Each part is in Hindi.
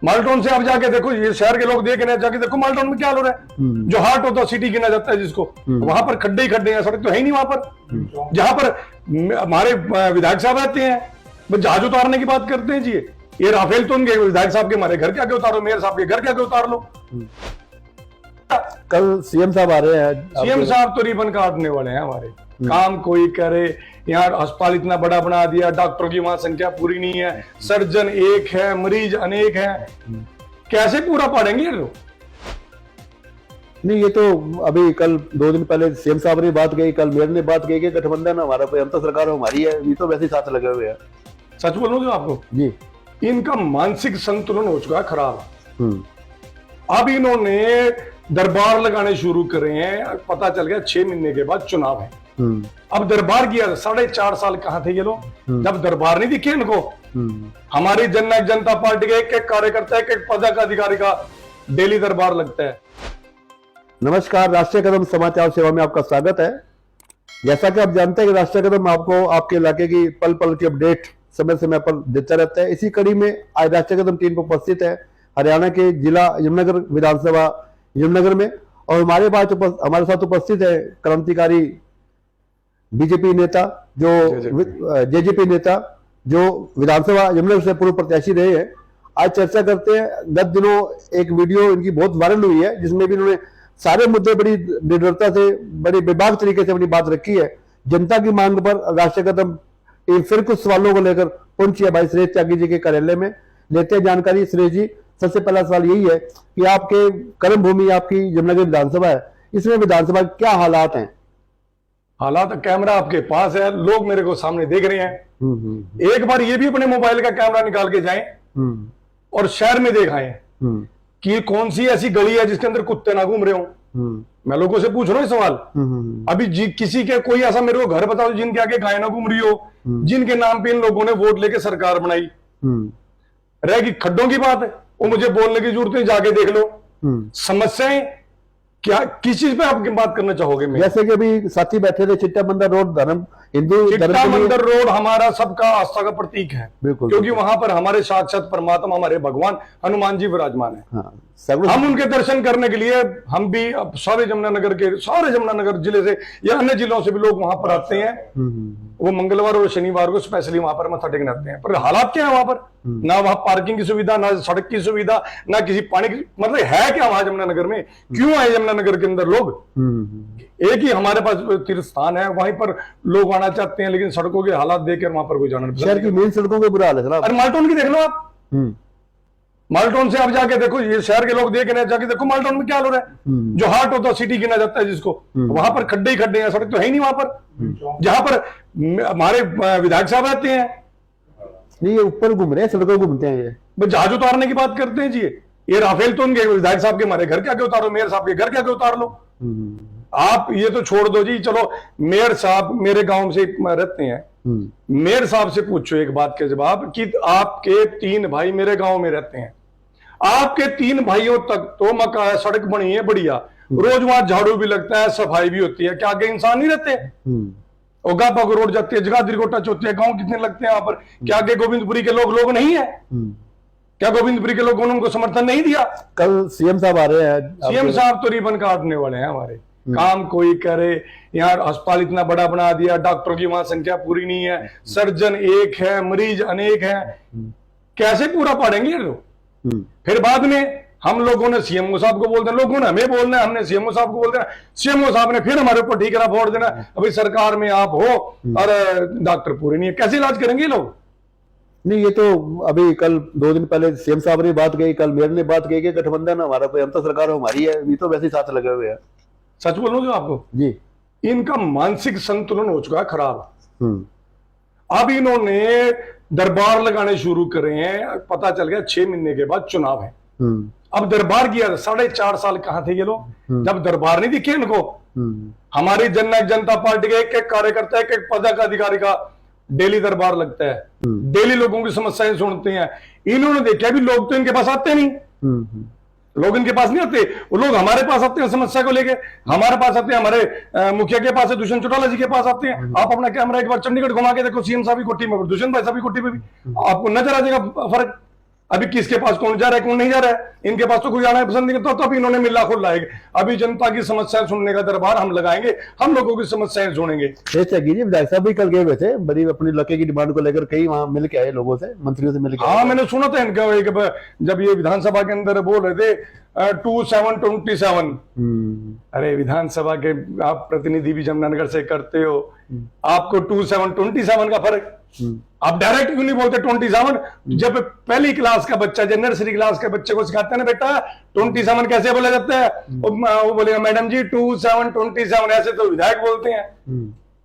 माल्टोन से आप जाके देखो, ये शहर के लोग देख रहे हैं, जाके देखो माल्टोन में क्या हो रहा है। जो हार्ट होता है सिटी गिना जाता है जिसको, वहां पर खड्डे ही खड्डे हैं, सड़क तो है ही नहीं वहां पर। जहां पर हमारे विधायक साहब रहते हैं, बस जहाज उतारने की बात करते हैं जी। ये राफेल तो उनके विधायक साहब के हमारे घर के आगे उतारो, मेयर साहब के घर के आगे उतार लो। कल सीएम साहब आ रहे हैं। सीएम साहब तो रिबन काटने वाले हैं हमारे। काम कोई करे, यहाँ अस्पताल इतना बड़ा बना दिया, डॉक्टरों की वहां संख्या पूरी नहीं है, सर्जन एक है, मरीज अनेक है, कैसे पूरा पड़ेंगे ये लोग? नहीं, ये तो अभी कल 2 दिन पहले सीएम साहब ने बात कही, कल मेयर ने बात कही कि गठबंधन हमारा, हम तो सरकार हमारी है, ये तो वैसे ही साथ लगे हुए हैं। सच बोलूं जो आपको जी, इनका मानसिक संतुलन हो चुका है खराब। अब इन्होंने दरबार लगाने शुरू करे हैं, पता चल गया 6 महीने के बाद चुनाव है। अब दरबार किया, 4.5 साल कहां थे ये लोग जब दरबार नहीं दिखे इनको? हमारी जनता पार्टी के एक एक कार्यकर्ता, एक एक पदाधिकारी का डेली दरबार लगता है। नमस्कार, राष्ट्रीय कदम समाचार सेवा में आपका स्वागत है। जैसा कि आप जानते हैं कि राष्ट्रीय कदम आपको आपके इलाके की पल पल की अपडेट समय समय पर देता रहता है। इसी कड़ी में आज राष्ट्रीय कदम टीम पर उपस्थित है हरियाणा के जिला यमुनानगर विधानसभा यमुनानगर में, और हमारे साथ उपस्थित है क्रांतिकारी बीजेपी नेता, जो जेजेपी नेता, जो विधानसभा यमुनानगर से पूर्व प्रत्याशी रहे हैं। आज चर्चा करते हैं। गत दिनों एक वीडियो इनकी बहुत वायरल हुई है, जिसमें भी उन्होंने सारे मुद्दे बड़ी निडरता से, बड़ी बेबाक तरीके से अपनी बात रखी है। जनता की मांग पर राष्ट्रीय कदम टीम फिर कुछ सवालों को लेकर पहुंची है भाई सुरेश त्यागी जी के कार्यालय में। लेते हैं जानकारी। सुरेश जी, सबसे पहला सवाल यही है कि आपके कर्म भूमि आपकी यमुनानगर विधानसभा है, इसमें विधानसभा क्या हालात हैं? हालात, कैमरा आपके पास है, लोग मेरे को सामने देख रहे हैं। एक बार ये भी अपने मोबाइल का कैमरा निकाल के जाएं और शहर में दिखाएं कि कौन सी ऐसी गली है जिसके अंदर कुत्ते ना घूम रहे हो। मैं लोगों से पूछ रहा हूँ सवाल। अभी किसी के कोई ऐसा मेरे को घर बताओ जिनके आगे गाय ना घूम रही हो, जिनके नाम पे इन लोगों ने वोट लेके सरकार बनाई। रहेगी खड्डों की बात है, वो मुझे बोलने की जरूरत नहीं, जाके देख लो। समस्याएं क्या, किस चीज पे आप बात करना चाहोगे? जैसे कि अभी साथी बैठे थे, चिट्टा मंदिर रोड धर्म हिंदू चिट्टा मंदिर रोड हमारा सबका आस्था का प्रतीक है, क्योंकि वहां पर हमारे साक्षात परमात्मा, हमारे भगवान हनुमान जी विराजमान है। हाँ, हम उनके दर्शन करने के लिए हम भी सारे जमुनानगर जिले से या अन्य जिलों से भी लोग वहां पर आते हैं। वो मंगलवार और शनिवार को स्पेशली वहां पर मत्था टेकने आते हैं। पर हालात क्या है वहां पर? ना वहां पार्किंग की सुविधा, ना सड़क की सुविधा, ना किसी पानी की, मतलब है क्या वहां यमुनानगर में? क्यों आए यमुनानगर के अंदर लोग? एक ही हमारे पास तीर्थ स्थान है, वहीं पर लोग आना चाहते हैं, लेकिन सड़कों के हालात देखकर वहां पर कोई जाना नहीं। शहर की मेन सड़कों के बुरा हाल है। अरे माल्टोन की देख लो आप। माल्टोन से आप जाके देखो, ये शहर के लोग देख रहे हैं, जाके देखो माल्टोन में क्या हो रहा है। जो हार्ट होता है सिटी गिना जाता है जिसको, वहां पर खड्डे ही खड्डे हैं, सड़क तो है ही नहीं वहां पर। जहां पर हमारे विधायक साहब रहते हैं, नहीं ये ऊपर घूम रहे हैं, सड़कों घूमते हैं ये। बस जहाज उतारने की बात करते हैं जी। ये राफेल तो उनके विधायक साहब के हमारे घर के आगे उतारो, मेयर साहब के घर के आगे उतार लो। आप ये तो छोड़ दो जी, चलो मेयर साहब मेरे गांव से रहते हैं, मेयर साहब से पूछो एक बात के जवाब कि आपके 3 भाई मेरे गांव में रहते हैं, आपके 3 भाइयों तक तो मकान सड़क बनी है बढ़िया, रोज वहां झाड़ू भी लगता है, सफाई भी होती है, क्या आगे इंसान नहीं रहते? ओगापा को रोड जाती है, जगाधरी को टच होती है, गांव कितने लगते हैं वहां पर, क्या आगे गोविंदपुरी के लोग नहीं है? क्या गोविंदपुरी के लोगों ने उनको समर्थन नहीं दिया? कल सीएम साहब आ रहे हैं। सीएम साहब तो रिबन काटने वाले हैं हमारे। काम कोई करे, यहाँ अस्पताल इतना बड़ा बना दिया, डॉक्टरों की वहां संख्या पूरी नहीं है, सर्जन एक है, मरीज अनेक है, कैसे पूरा पड़ेंगे ये लोग? फिर बाद में हम लोगों ने सीएमओ साहब को बोल देना, लोगों ने हमें बोलना है, हमने सीएमओ साहब को बोल देना, सीएमओ साहब ने फिर हमारे ऊपर ठीकरा फोड़ देना, अभी सरकार में आप हो और डॉक्टर पूरे नहीं है, कैसे इलाज करेंगे लोग? नहीं, ये तो अभी कल 2 दिन पहले सीएम साहब ने बात कही, कल मेयर ने बात कही कि गठबंधन हमारा, हम तो सरकार हमारी है, ये तो वैसे ही साथ लगे हुए हैं। सच बोलूं जो आपको जी, इनका मानसिक संतुलन हो चुका है खराब। अब इन्होंने दरबार लगाने शुरू करे हैं, पता चल गया 6 महीने के बाद चुनाव है। अब दरबार किया, 4.5 साल कहां थे ये लोग जब दरबार नहीं दिखे इनको? हमारी जनता पार्टी के एक एक कार्यकर्ता, एक एक पदाधिकारी का डेली दरबार लगता है, डेली लोगों की समस्याएं सुनते हैं। इन्होंने देखा भी लोग तो इनके पास आते नहीं, लोग इनके पास नहीं आते, वो लोग हमारे पास आते हैं समस्या को लेके, हमारे पास आते हैं, हमारे मुखिया के पास है, दुष्यंत चौटाला जी के पास आते हैं। आप अपना कैमरा एक बार चंडीगढ़ घुमा के देखो, सीएम साहब की कोठी में, दुष्यंत भाई साहब की कोठी में भी आपको नजर आ जाएगा फर्क। अभी किसके पास कौन जा रहा है, कौन नहीं जा रहा है, इनके पास तो कोई आना पसंद नहीं करता, तो अभी इन्होंने मिला खोल लाएंगे। अभी जनता की समस्याएं सुनने का दरबार हम लगाएंगे, हम लोगों की समस्याएं सुनेंगे। त्यागी जी विधायक साहब भी कल गए हुए थे, बड़ी अपनी इलाके की डिमांड को लेकर कई वहां मिल के आए लोगों से, मंत्रियों से मिल के। हाँ, मैंने सुना था इनका जब ये विधानसभा के अंदर बोल रहे थे 2727। अरे विधानसभा के आप प्रतिनिधि भी जमुनानगर से करते हो, आपको 2727 का फर्क, आप डायरेक्ट क्यों नहीं बोलते 27? जब पहली क्लास का बच्चा, जब नर्सरी क्लास के बच्चे को सिखाते हैं ना बेटा 27 कैसे बोला जाता है, वो बोलेगा मैडम जी 2727, ऐसे तो विधायक बोलते हैं।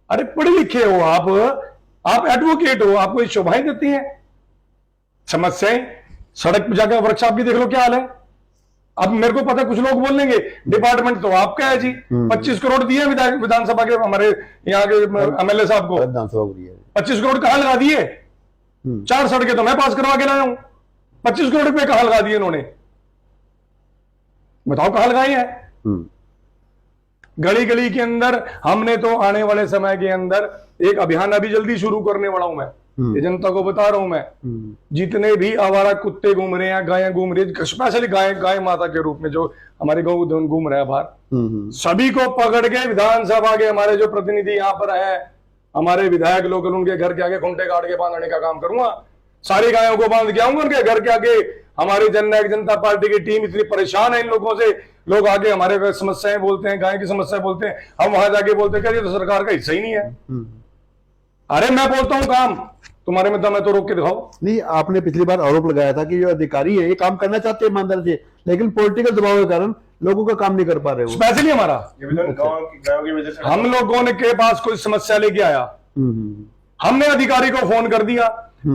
अरे पढ़े लिखे हो आप एडवोकेट हो, आपको ये शोभाएं देती हैं। समस्याएं सड़क पर जाकर वर्कशॉप की देख लो क्या हाल है। अब मेरे को पता है कुछ लोग बोल लेंगे डिपार्टमेंट तो आपका है जी, 25 करोड़ दिए विधानसभा के हमारे यहाँ के एमएलए साहब को, 25 करोड़ कहां लगा दिए? 4 सड़कें तो मैं पास करवा के लाया हूं, 25 करोड़ रुपए कहां लगा दिए इन्होंने, बताओ कहां लगाए हैं? गली गली के अंदर हमने तो आने वाले समय के अंदर एक अभियान अभी जल्दी शुरू करने वाला हूं मैं, ये जनता को बता रहा हूं मैं। जितने भी आवारा कुत्ते घूम रहे हैं, गायें घूम रही है, स्पेशली गाय माता के रूप में जो हमारे गौ घूम रहे हैं बाहर, सभी को पकड़ के विधानसभा के हमारे जो प्रतिनिधि यहाँ पर है, हमारे विधायक लोग, उनके घर के आगे खूंटे काट के बांधने का काम करूंगा। सारी गायों को बांध के आऊंगा उनके घर के आगे। हमारी जननायक जनता पार्टी की टीम इतनी परेशान है इन लोगों से, लोग आगे हमारे समस्याएं बोलते हैं, गाय की समस्या बोलते हैं, हम वहां जाके बोलते हैं ये तो सरकार का हिस्सा ही नहीं है। अरे मैं बोलता हूं काम तुम्हारे में दम है तो रोक के दिखाओ। नहीं, आपने पिछली बार आरोप लगाया था कि जो अधिकारी है ये काम करना चाहते हैं ईमानदारी से, लेकिन पॉलिटिकल दबाव के कारण लोगों का काम नहीं कर पा रहे हो। स्पेशली हमारा गाँव की वजह से हम लोगों ने के पास कोई समस्या लेके आया, हमने अधिकारी को फोन कर दिया,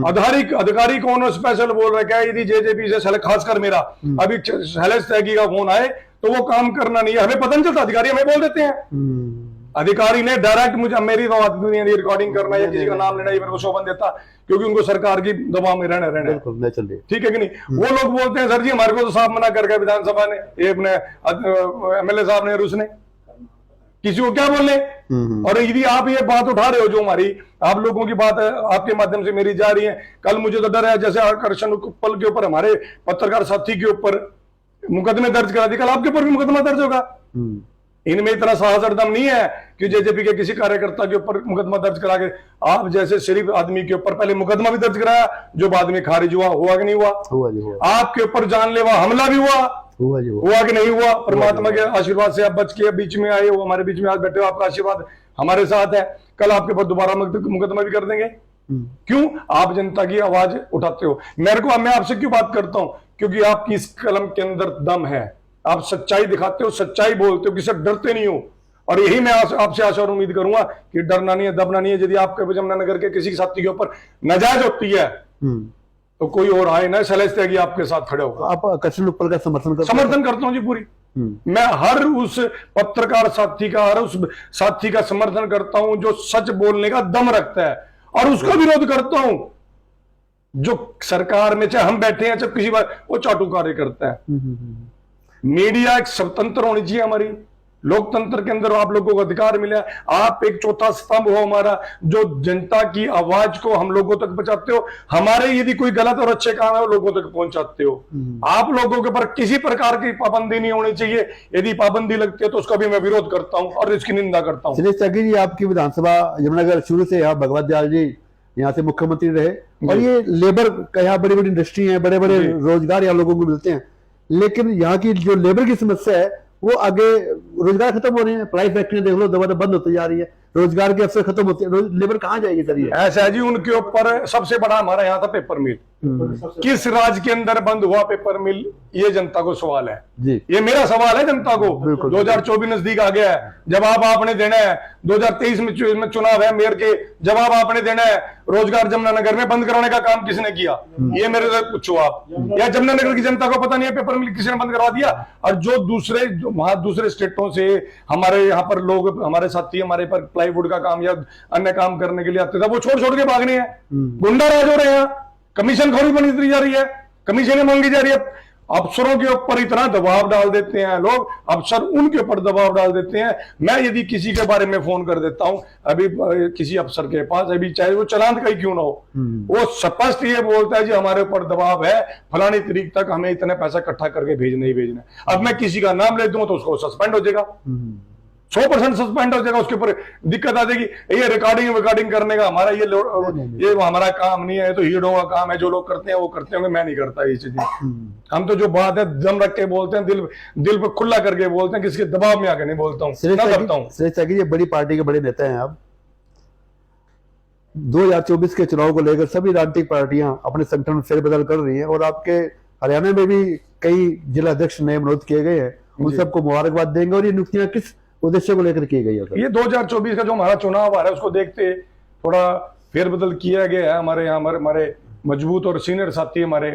अधिकारी कौन स्पेशल बोल रहे क्या, यदि जेजेपी से खासकर मेरा अभी शैलेश त्यागी का फोन आए तो वो काम करना नहीं है, हमें पता नहीं चलता, अधिकारी हमें बोल देते हैं। अधिकारी ने डायरेक्ट मुझे, मेरी बात नहीं है रिकॉर्डिंग करना या किसी का नाम लेना, ये मेरे को शोभन देता, क्योंकि उनको सरकार की दबाव में रहना ठीक है कि नहीं। वो लोग बोलते हैं सर जी हमारे को तो साफ मना करके विधानसभा ने, ये अपने एमएलए साहब ने, उसने किसी को क्या बोलने। और यदि आप ये बात उठा रहे हो जो हमारी आप लोगों की बात है, आपके माध्यम से मेरी जा रही है, कल मुझे तो डर है जैसे आकर्षण पल के ऊपर हमारे पत्रकार साथी के ऊपर मुकदमे दर्ज करा दिए, कल आपके ऊपर भी मुकदमा दर्ज होगा। इनमें इतना साहस और दम नहीं है कि जेजेपी के किसी कार्यकर्ता के ऊपर मुकदमा दर्ज करा के, आप जैसे शरीफ आदमी के ऊपर पहले मुकदमा भी दर्ज कराया जो बाद में खारिज हुआ कि नहीं हुआ? आपके ऊपर जानलेवा हमला भी हुआ कि नहीं हुआ? परमात्मा के आशीर्वाद से आप बच के बीच में आए हो, हमारे बीच में आज बैठे हो, आपका आशीर्वाद हमारे साथ है। कल आपके ऊपर दोबारा मुकदमा भी कर देंगे। क्यों? आप जनता की आवाज उठाते हो। मैं आपसे क्यों बात करता हूं? क्योंकि आपकी इस कलम के अंदर दम है, आप सच्चाई दिखाते हो, सच्चाई बोलते हो, किसी से डरते नहीं हो। और यही मैं आपसे आशा और उम्मीद करूंगा कि डरना नहीं है, दबना नहीं है। यदि आपके जमुनानगर के किसी साथी के ऊपर नाजायज होती है तो कोई और आए ना, शैलेश त्यागी आपके साथ खड़े होगा। आप आकर्षण उपल का समर्थन करता हूं जी पूरी। मैं हर उस पत्रकार साथी का, हर उस साथी का समर्थन करता हूं जो सच बोलने का दम रखता है, और उसका विरोध करता हूं जो सरकार में, चाहे हम बैठे हैं चाहे किसी बार, वो चाटू कार्य करता है। मीडिया एक स्वतंत्र होनी चाहिए, हमारी लोकतंत्र के अंदर आप लोगों को अधिकार मिला। आप एक चौथा स्तंभ हो हमारा, जो जनता की आवाज को हम लोगों तक पहुंचाते हो। हमारे यदि कोई गलत और अच्छे काम है वो लोगों तक पहुंचाते हो। आप लोगों के ऊपर किसी प्रकार की पाबंदी नहीं होनी चाहिए। यदि पाबंदी लगती है तो उसका भी मैं विरोध करता हूं और इसकी निंदा करता हूं। शैलेश त्यागी जी, आपकी विधानसभा जमुनानगर शुरू से यहाँ भगवत दयाल जी यहाँ से मुख्यमंत्री रहे, और ये लेबर का यहाँ बड़ी बड़ी इंडस्ट्री है, बड़े बड़े रोजगार यहाँ लोगों को मिलते हैं, लेकिन यहाँ की जो लेबर की समस्या है वो आगे रोजगार खत्म हो रहे हैं। प्राइवेट फैक्ट्रियां देख लो दबा बंद होती जा रही है, रोजगार के अवसर खत्म होते हैं, लेबर कहाँ जाएगी सर? ये ऐसा है जी, उनके ऊपर सबसे बड़ा हमारा यहाँ था पेपर मिल। किस राज्य के अंदर बंद हुआ पेपर मिल, ये जनता को सवाल है जी। ये मेरा सवाल है जनता को। 2024 नजदीक आ गया है, जवाब आपने देना है। 2023 में चुनाव है मेयर के, जवाब आपने देना है। रोजगार जमुनानगर में बंद कराने का काम किसने किया, ये मेरे से पूछो आप। या जमुनानगर की जनता को पता नहीं है पेपर मिल किसने बंद करवा दिया? और जो दूसरे स्टेटों से हमारे यहाँ पर लोग, हमारे साथी हमारे पर प्लाईवुड का काम या अन्य काम करने के लिए आते थे, वो छोड़ के भागने हैं। गुंडा राज हो रहे हैं, कमीशन खोरी बनी जा रही है, कमीशनें मांगी जा रही है। अफसरों के ऊपर इतना दबाव डाल देते हैं लोग, अफसर उनके ऊपर दबाव डाल देते हैं। मैं यदि किसी के बारे में फोन कर देता हूं अभी किसी अफसर के पास, अभी चाहे वो चालान का ही क्यों ना हो, वो स्पष्ट ये बोलता है जी हमारे ऊपर दबाव है, फलानी तारीख तक हमें इतने पैसा इकट्ठा करके भेजना ही भेजना है। अब मैं किसी का नाम ले दूं तो उसको सस्पेंड हो जाएगा, 100% सस्पेंड हो जाएगा, उसके ऊपर दिक्कत आ जाएगी। ये रिकॉर्डिंग करने का हमारा ये हमारा काम नहीं है, तो हीरों का काम है, जो लोग करते हैं वो करते होंगे, मैं नहीं करता ये चीजें। हम तो जो बात है दम रख के बोलते हैं, दिल पे खुला करके बोलते हैं, किसके दबाव में आके नहीं बोलता हूँ। सुरेश त्यागी ये बड़ी पार्टी के बड़े नेता हैं। आप 2024 के चुनाव को लेकर सभी राजनीतिक पार्टियां अपने संगठन में फेरबदल कर रही हैं और आपके हरियाणा में भी कई जिला अध्यक्ष नए मनोनीत किए गए हैं, उन सबको मुबारकबाद देंगे। और ये नियुक्तियां किस उद्देश्य को लेकर की गई है? ये 2024 का जो हमारा चुनाव आ रहा है उसको देखते थोड़ा फेरबदल किया गया है। हमारे यहाँ हमारे मजबूत और सीनियर साथी हमारे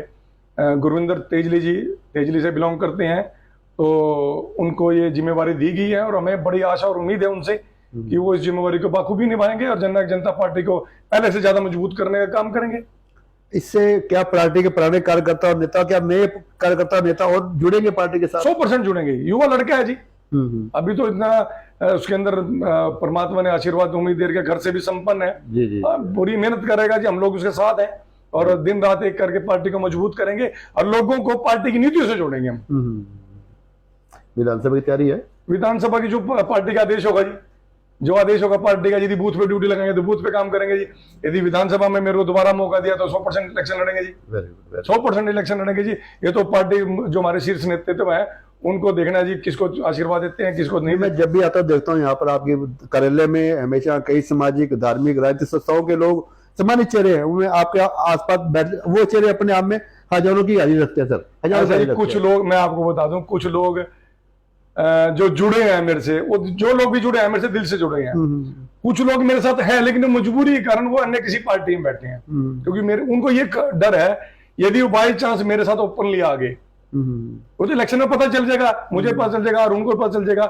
गुरविंदर तेजली से बिलोंग करते हैं, तो उनको ये जिम्मेवारी दी गई है और हमें बड़ी आशा और उम्मीद है उनसे कि वो इस जिम्मेवारी को बाखूबी निभाएंगे और जननायक जनता पार्टी को पहले से ज्यादा मजबूत करने का काम करेंगे। इससे क्या पार्टी के पुराने कार्यकर्ता और नेता, क्या नए कार्यकर्ता नेता और जुड़ेंगे पार्टी के साथ? 100% जुड़ेंगे। युवा लड़का है जी, अभी तो इतना उसके अंदर परमात्मा ने आशीर्वाद उम्मीद दे के घर से भी संपन्न है जी। बुरी मेहनत करेगा जी, हम लोग उसके साथ हैं और दिन रात एक करके पार्टी को मजबूत करेंगे और लोगों को पार्टी की नीतियों से जोड़ेंगे हम। विधानसभा की तैयारी है? विधानसभा की जो पार्टी का आदेश होगा जी, जो आदेश होगा पार्टी का, यदि बूथ पे ड्यूटी लगाएंगे तो बूथ पे काम करेंगे जी। यदि विधानसभा में मेरे को दोबारा मौका दिया तो 100% इलेक्शन लड़ेंगे जी, 100% इलेक्शन लड़ेंगे जी। ये तो पार्टी जो हमारे शीर्ष नेतृत्व है उनको देखना जी, किसको आशीर्वाद देते हैं किसको नहीं। मैं जब भी आता देखता हूँ यहाँ पर आपके कार्यालय में हमेशा कई सामाजिक, धार्मिक, राजनीतिक संस्थाओं के लोग, सामान्य चेहरे हैं, उनमें आपके आसपास बैठ, वो चेहरे अपने आप में हजारों की हाजिरी रखते हैं सर, हजारों। कुछ लोग, मैं आपको बता दूं, कुछ लोग जो जुड़े हैं मेरे से, वो जो लोग भी जुड़े हैं मेरे से दिल से जुड़े हैं। कुछ लोग मेरे साथ हैं लेकिन मजबूरी के कारण वो अन्य किसी पार्टी में बैठे हैं, क्योंकि उनको ये डर है यदि वो बाई चांस मेरे साथ ओपनली आ गए वो तो इलेक्शन में पता चल जाएगा, मुझे पता चल जाएगा और उनको पता चल जाएगा।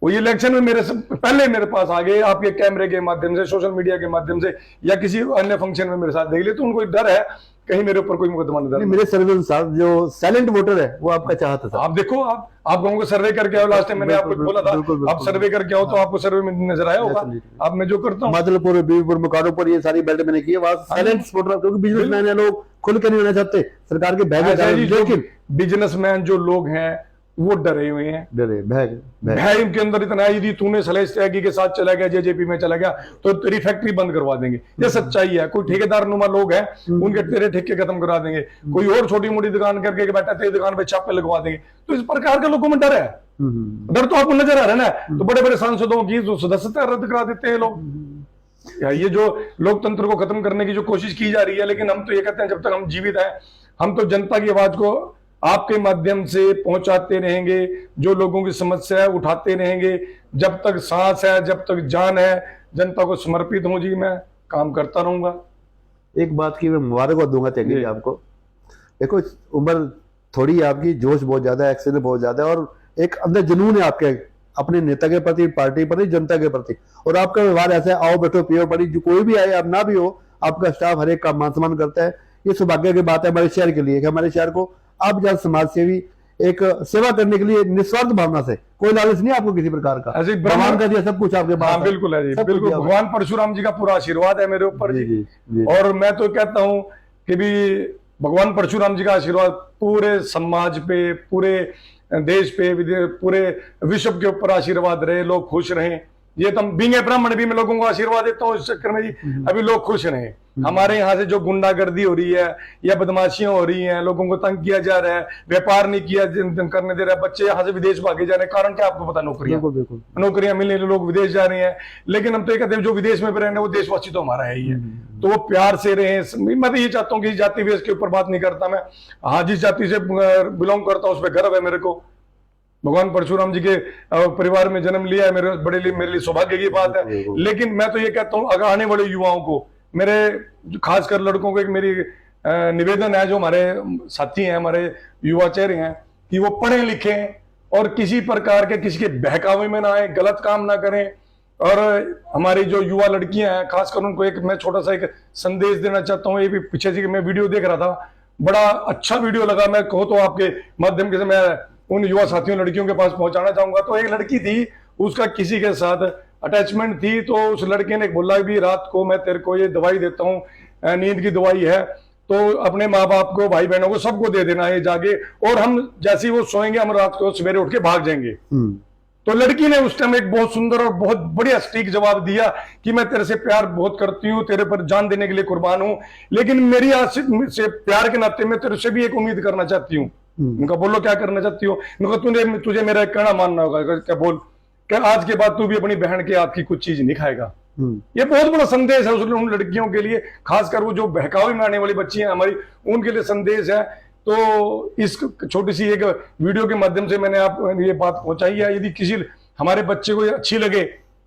वो ये इलेक्शन में पहले मेरे पास आ गए, आपके कैमरे के माध्यम से, सोशल मीडिया के माध्यम से या किसी अन्य फंक्शन में मेरे साथ देख ले, तो उनको डर है कहीं मेरे ऊपर कोई मुकदमा न दर्ज। मेरे सर्वे अनुसार जो साइलेंट वोटर है वो आपका चाहता था। आप देखो, आप गाँव को सर्वे करके आओ, लास्ट टाइम मैंने आपको बोला था आप सर्वे करके आओ, तो आपको सर्वे में नजर आया होगा। अब मैं जो करता हूँ मादलपुर, बीबीपुर, मुकारों पर ये सारी बेल्ट मैंने की है, वहाँ साइलेंट वोटर, क्योंकि बिजनेसमैन है, लोग खुल के नहीं होना चाहते सरकार के बैग, लेकिन बिजनेसमैन जो लोग हैं वो डरे हुए हैं, भय इनके अंदर इतना है, यदि तूने सलेश त्यागी के साथ चला गया, जेजेपी में चला गया तो तेरी फैक्ट्री बंद करवा देंगे। ये सच्चाई है। कोई ठेकेदार नुमा लोग हैं, उनके तेरे ठेके खत्म करा देंगे। कोई और छोटी मोटी दुकान करके बैठा तेरी दुकान पे छापे लगवा देंगे। तो इस प्रकार के लोगों में डर है। डर तो आपको नजर आ रहा है ना, तो बड़े बड़े सांसदों की सदस्यता रद्द करा देते हैं लोग। ये जो लोकतंत्र को खत्म करने की जो कोशिश की जा रही है, लेकिन हम तो ये कहते हैं जब तक हम जीवित हैं हम तो जनता की आवाज को आपके माध्यम से पहुंचाते रहेंगे, जो लोगों की समस्या है उठाते रहेंगे। जब तक सांस है, जब तक जान है, जनता को समर्पित हूं जी, मैं काम करता रहूंगा। एक बात की मैं मुबारकबाद दूंगा त्यागी आपको। देखो उम्र थोड़ी है आपकी, जोश बहुत ज्यादा है, एक्सीडेंट बहुत ज्यादा है और एक अंदर जुनून है आपके अपने नेता के प्रति, पार्टी प्रति, जनता के प्रति। और आपका व्यवहार ऐसा है, आओ बैठो पियो पड़ी, जो कोई भी आए आप ना भी हो, आपका स्टाफ हर एक का मान सम्मान करता है। ये सौभाग्य की बात है हमारे शहर के लिए कि हमारे शहर को आप जब समाज सेवी एक सेवा करने के लिए निस्वार्थ भावना से, कोई लालच नहीं आपको किसी प्रकार का, भगवान का दिया सब कुछ आपके पास। हाँ, बिल्कुल है जी, बिल्कुल। भगवान परशुराम जी का पूरा आशीर्वाद है मेरे ऊपर जी। और मैं तो कहता हूं कि भी भगवान परशुराम जी का आशीर्वाद पूरे समाज पे, पूरे देश पे, पूरे विश्व के ऊपर आशीर्वाद रहे, लोग खुश रहें। ये तो बींगे ब्राह्मण भी मैं लोगों को आशीर्वाद देता हूँ इस चक्कर में जी, अभी लोग खुश रहें। हमारे यहाँ से जो गुंडागर्दी हो रही है या बदमाशियां हो रही हैं, लोगों को तंग किया जा रहा है, व्यापार नहीं किया करने दे रहा है, बच्चे यहाँ से विदेश भागे जा रहे हैं, कारण क्या आपको पता? नौकरियां मिलने लोग विदेश जा रहे हैं। लेकिन हम तो ये कहते हैं जो विदेश में रहे हैं वो देशवासी तो हमारा है ही है, तो वो प्यार से रहे। मैं तो ये चाहता हूँ कि जाति वेश के ऊपर बात नहीं करता मैं। हाँ, जिस जाति से बिलोंग करता हूँ उस पर गर्व है मेरे को। भगवान परशुराम जी के परिवार में जन्म लिया है, मेरे लिए सौभाग्य की बात है। लेकिन मैं तो ये कहता हूँ अगर आने वाले युवाओं को, मेरे खासकर लड़कों को एक मेरी निवेदन है, जो हमारे साथी हैं, हमारे युवा चेहरे हैं, कि वो पढ़े लिखें और किसी प्रकार के किसी के बहकावे में ना आए, गलत काम ना करें। और हमारी जो युवा लड़कियां हैं खासकर उनको एक मैं छोटा सा एक संदेश देना चाहता हूँ। ये भी पीछे से मैं वीडियो देख रहा था, बड़ा अच्छा वीडियो लगा, मैं कहो तो आपके माध्यम से मैं उन युवा साथियों लड़कियों के पास पहुंचाना चाहूंगा। तो एक लड़की थी, उसका किसी के साथ अटैचमेंट थी, तो उस लड़के ने बोला भी रात को मैं तेरे को ये दवाई देता हूँ, नींद की दवाई है, तो अपने माँ बाप को, भाई बहनों को, सबको दे देना है जाके, और हम जैसे ही वो सोएंगे हम रात को सवेरे उठ के भाग जाएंगे। तो लड़की ने उस टाइम एक बहुत सुंदर और बहुत बढ़िया सटीक जवाब दिया कि मैं तेरे से प्यार बहुत करती हूँ, तेरे पर जान देने के लिए कुर्बान हूँ, लेकिन मेरी आशिक से प्यार के नाते मैं तेरे से भी एक उम्मीद करना चाहती हूँ। उनका बोलो क्या करना चाहती हो? उनका तुझे मेरा कहना मानना होगा। क्या बोल, क्या आज के बाद तू भी अपनी बहन के हाथ की कुछ चीज नहीं खाएगा। ये बहुत बड़ा संदेश है उन लड़कियों के लिए, खासकर वो जो बहकावे में आने वाली बच्ची हैं हमारी, उनके लिए संदेश है। तो इस छोटी सी एक वीडियो के माध्यम से मैंने आप ये बात पहुंचाई है। यदि किसी हमारे बच्चे को अच्छी लगे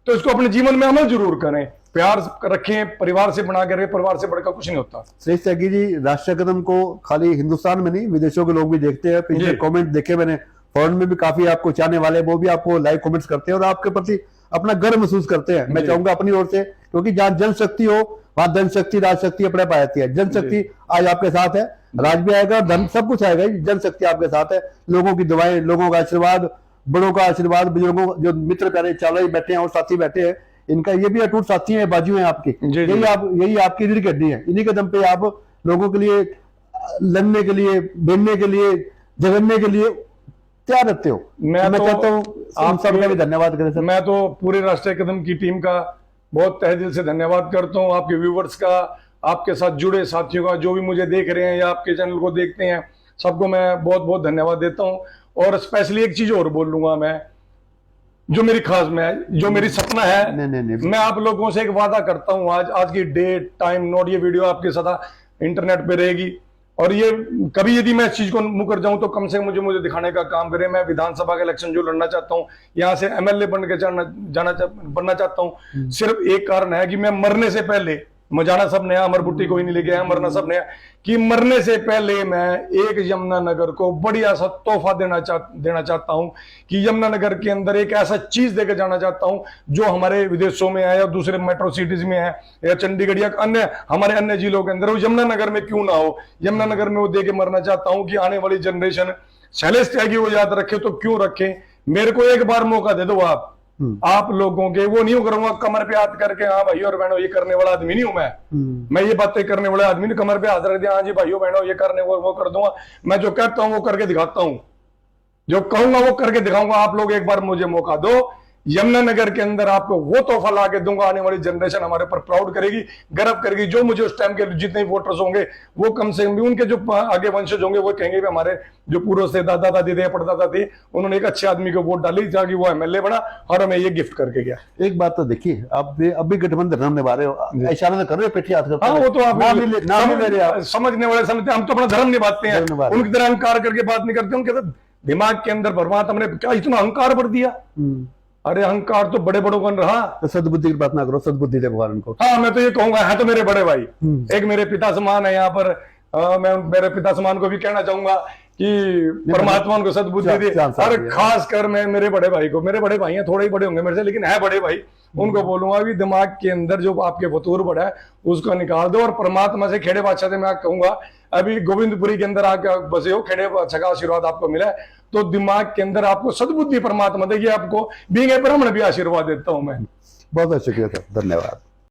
तो इसको अपने जीवन में अमल जरूर करें, प्यार रखें, परिवार से बना के रखें, परिवार से बढ़कर कुछ नहीं होता। श्रेष्ठ त्यागी जी, राष्ट्रीय कदम को खाली हिंदुस्तान में नहीं, विदेशों के लोग भी देखते हैं। पिछले कमेंट देखे मैंने, फॉरेन में भी काफी आपको चाहने वाले, वो भी आपको लाइव कमेंट्स करते हैं और आपके प्रति अपना गर्व महसूस करते हैं। मैं चाहूंगा अपनी ओर से, क्योंकि जहां जनशक्ति हो वहां धनशक्ति, राजशक्ति अपने पास आती है। जनशक्ति आज आपके साथ है, राज भी आएगा, धन सब कुछ आएगा, जनशक्ति आपके साथ है। लोगों की दुआएं, लोगों का आशीर्वाद, बड़ों का आशीर्वाद, बुजुर्गों, जो मित्र प्यारे चालक बैठे हैं और साथी बैठे हैं, इनका ये भी अटूट साथी है, बाजू है आपकी। यही आपकी रीढ़ की हड्डी है। इन्हीं के दम पे आप लोगों के लिए लड़ने के लिए, भिड़ने के लिए, झगड़ने के लिए तैयार रहते हो। मैं चाहता हूँ आप सबका भी धन्यवाद करें सर। मैं तो पूरे राष्ट्रीय कदम की टीम का बहुत तहे दिल से धन्यवाद करता हूँ, आपके व्यूवर्स का, आपके साथ जुड़े साथियों का, जो भी मुझे देख रहे हैं या आपके चैनल को देखते हैं, सबको मैं बहुत बहुत धन्यवाद देता हूँ। और स्पेशली एक चीज और बोल लूंगा मैं, जो मेरी खास में, जो मेरी सपना है, नहीं। मैं आप लोगों से एक वादा करता हूँ, आज की डेट, टाइम नोट, ये वीडियो आपके सदा इंटरनेट पे रहेगी, और ये कभी यदि मैं इस चीज को मुकर जाऊं तो कम से कम मुझे दिखाने का काम करें। मैं विधानसभा का इलेक्शन जो लड़ना चाहता हूं, यहाँ से एमएलए बन के बनना चाहता हूं, सिर्फ एक कारण है कि मैं मरने से पहले, जाना सब नया, अमर बुट्टी कोई नहीं लेके आया, मरना सब नया, कि मरने से पहले मैं एक यमुनानगर को बढ़िया सा तोहफा देना चाहता हूं, कि यमुनानगर के अंदर एक ऐसा चीज देकर जाना चाहता हूं जो हमारे विदेशों में है या दूसरे मेट्रो सिटीज में है या चंडीगढ़ या हमारे अन्य जिलों के अंदर, वो यमुनानगर में क्यों ना हो, यमुनानगर में वो दे के मरना चाहता हूं कि आने वाली जनरेशन शैलेश त्यागी वो याद रखे तो क्यों रखे। मेरे को एक बार मौका दे दो आप लोगों के, वो नहीं करूंगा कमर पे हाथ करके, हाँ भाइयों और बहनों ये करने वाला आदमी नहीं हूं मैं ये बातें करने वाला आदमी नहीं, कमर पे हाथ रख दिया, हाँ जी भाइयों बहनों ये करने वो कर दूंगा। मैं जो कहता हूं वो करके दिखाता हूं, जो कहूंगा वो करके दिखाऊंगा। आप लोग एक बार मुझे मौका दो, यमुनानगर के अंदर आपको वो तोहफा ला के दूंगा, आने वाली जनरेशन हमारे ऊपर प्राउड करेगी, गर्व करेगी। जो मुझे उस टाइम के जितने वोटर्स होंगे वो कम से कम उनके जो आगे वंशज होंगे वो कहेंगे भी हमारे जो पूर्व से दादा दादी थे, परदादा थे, उन्होंने एक अच्छे आदमी को वोट डाली ताकि वो एमएलए बना और हमें ये गिफ्ट करके गया। एक बात तो देखिए, आप अभी गठबंधन धर्म निभा रहे हो, इशारा कर रहे हो, पेटी हाथ करते हो, वो तो आप समझने वाले समझते, हम तो अपना धर्म निभाते हैं, उनकी तरह अहंकार करके बात नहीं करते। उनके दिमाग के अंदर परमात्मा ने क्या इतना अहंकार भर दिया। अरे अहंकार तो बड़े बड़ों का रहा, तो सद्बुद्धि की बात ना करो, सद्बुद्धि दे भगवान को। हाँ मैं तो ये कहूंगा, है तो मेरे बड़े भाई, एक मेरे पिता समान है यहाँ पर, मैं मेरे पिता समान को भी कहना चाहूंगा कि परमात्मा उनको सद्बुद्धि दे। और खास कर मैं मेरे बड़े भाई को, मेरे बड़े भाई हैं, थोड़े ही बड़े होंगे मेरे से लेकिन है बड़े भाई, उनको बोलूंगा कि दिमाग के अंदर जो आपके फतूर बड़ा है उसको निकाल दो, और परमात्मा से, खेड़े बादशाह से मैं कहूंगा, अभी गोविंदपुरी के अंदर आके बसे हो, खेड़े बादशाह का आशीर्वाद आपको मिला है, तो दिमाग के अंदर आपको सद्बुद्धि परमात्मा देगी, आपको बींगे ब्राह्मण भी आशीर्वाद देता हूं मैं। बहुत बहुत शुक्रिया सर, धन्यवाद।